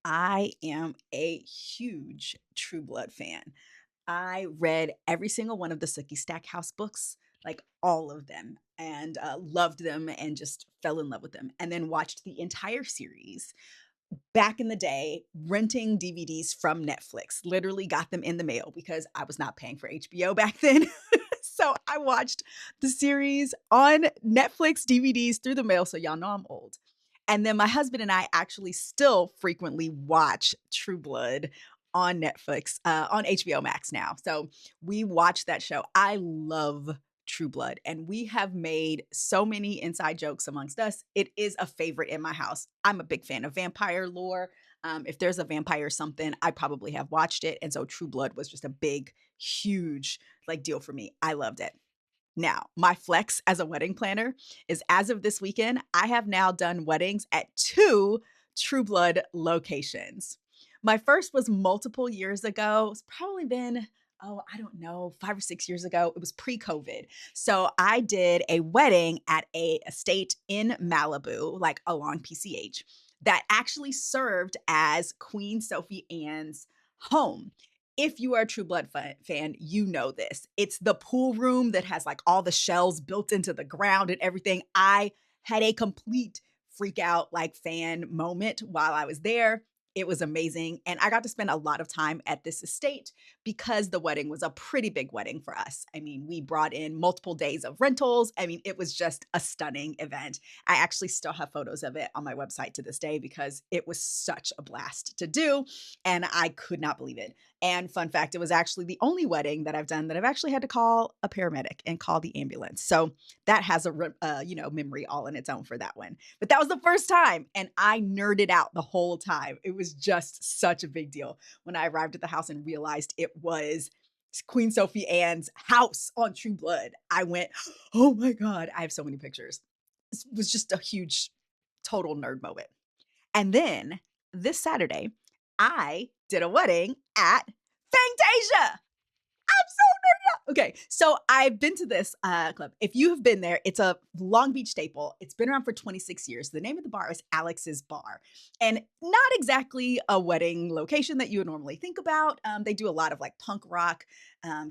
I am a huge True Blood fan. I read every single one of the Sookie Stackhouse books, like all of them, and loved them and just fell in love with them. And then watched the entire series back in the day, renting DVDs from Netflix. Literally got them in the mail because I was not paying for HBO back then. So I watched the series on Netflix DVDs through the mail. So y'all know I'm old. And then my husband and I actually still frequently watch True Blood on Netflix, on HBO Max now. So we watch that show. I love True Blood, and we have made so many inside jokes amongst us. It is a favorite in my house. I'm a big fan of vampire lore. If there's a vampire something, I probably have watched it. And so True Blood was just a big, huge like deal for me. I loved it. Now, my flex as a wedding planner is as of this weekend, I have now done weddings at two True Blood locations. My first was multiple years ago. It's probably been, oh, I don't know, 5 or 6 years ago. It was pre-COVID. So I did a wedding at a estate in Malibu, like along PCH, that actually served as Queen Sophie Anne's home. If you are a True Blood fan, you know this. It's the pool room that has like all the shells built into the ground and everything. I had a complete freak out like fan moment while I was there. It was amazing. And I got to spend a lot of time at this estate because the wedding was a pretty big wedding for us. I mean, we brought in multiple days of rentals. I mean, it was just a stunning event. I actually still have photos of it on my website to this day because it was such a blast to do. And I could not believe it. And fun fact, it was actually the only wedding that I've done that I've actually had to call a paramedic and call the ambulance. So that has a memory all in its own for that one. But that was the first time, and I nerded out the whole time. It was just such a big deal when I arrived at the house and realized it was Queen Sophie Anne's house on True Blood. I went, oh my god! I have so many pictures. It was just a huge, total nerd moment. And then this Saturday, I did a wedding at Fangtasia. I'm so nerded out. Okay, so I've been to this club. If you have been there, it's a Long Beach staple. It's been around for 26 years. The name of the bar is Alex's Bar, and not exactly a wedding location that you would normally think about. They do a lot of like punk rock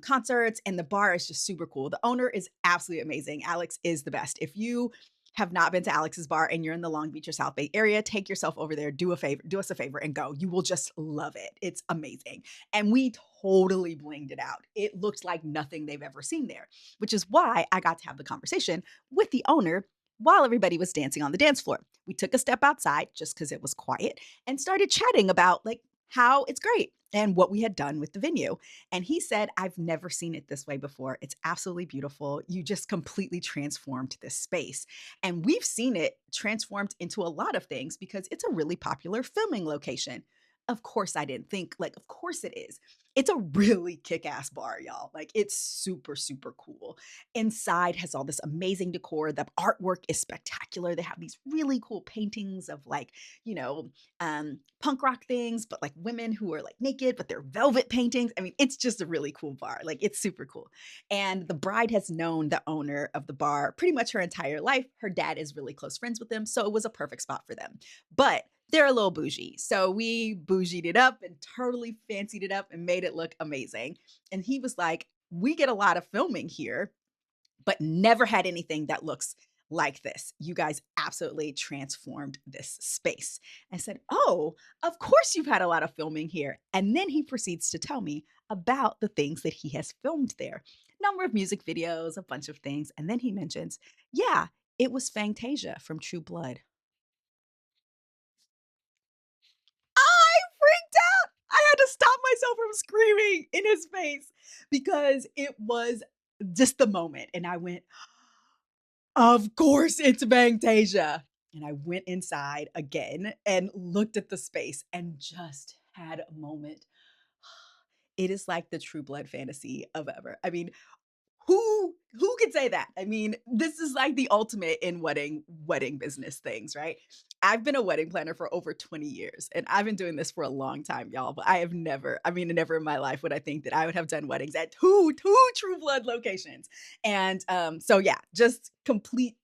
concerts, and the bar is just super cool. The owner is absolutely amazing. Alex is the best. If you have not been to Alex's Bar and you're in the Long Beach or South Bay area, take yourself over there, do us a favor and go. You will just love it. It's amazing. And we totally blinged it out. It looked like nothing they've ever seen there, which is why I got to have the conversation with the owner while everybody was dancing on the dance floor. We took a step outside just because it was quiet and started chatting about like how it's great and what we had done with the venue. And he said, I've never seen it this way before. It's absolutely beautiful. You just completely transformed this space. And we've seen it transformed into a lot of things because it's a really popular filming location. Of course, I didn't think, like, of course it is. It's a really kick ass bar, y'all. Like, it's super, super cool. Inside has all this amazing decor. The artwork is spectacular. They have these really cool paintings of, like, punk rock things, but like women who are like naked, but they're velvet paintings. I mean, it's just a really cool bar. Like, it's super cool. And the bride has known the owner of the bar pretty much her entire life. Her dad is really close friends with them. So it was a perfect spot for them. But they're a little bougie. So we bougied it up and totally fancied it up and made it look amazing. And he was like, we get a lot of filming here, but never had anything that looks like this. You guys absolutely transformed this space. I said, oh, of course you've had a lot of filming here. And then he proceeds to tell me about the things that he has filmed there. Number of music videos, a bunch of things. And then he mentions, yeah, it was Fangtasia from True Blood. I freaked out. I had to stop myself from screaming in his face because it was just the moment. And I went, of course it's Fangtasia. And I went inside again and looked at the space and just had a moment. It is like the True Blood fantasy of ever. I mean, who could say that? I mean, this is like the ultimate in wedding business things, right? I've been a wedding planner for over 20 years and I've been doing this for a long time, y'all, but I have never, I mean, never in my life would I think that I would have done weddings at two True Blood locations. And so yeah, just complete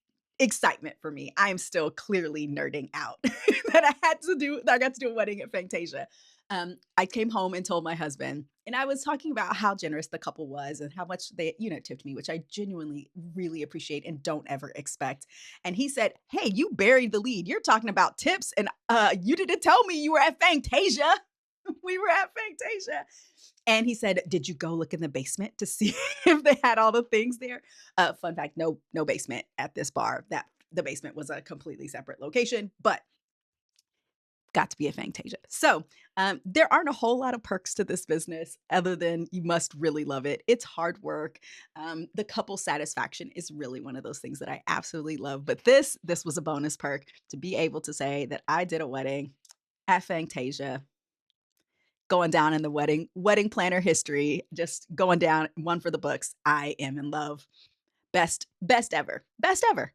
excitement for me. I am still clearly nerding out that I got to do a wedding at Fangtasia. I came home and told my husband, and I was talking about how generous the couple was and how much they, tipped me, which I genuinely really appreciate and don't ever expect. And he said, "Hey, you buried the lead. You're talking about tips, and you didn't tell me you were at Fangtasia." We were at Fangtasia. And he said, "Did you go look in the basement to see if they had all the things there?" Fun fact, no basement at this bar. That the basement was a completely separate location, but got to be a Fangtasia. So, there aren't a whole lot of perks to this business other than you must really love it. It's hard work. The couple satisfaction is really one of those things that I absolutely love. But this was a bonus perk to be able to say that I did a wedding at Fangtasia, going down in the wedding planner history, just going down one for the books. I am in love. Best ever. Best ever.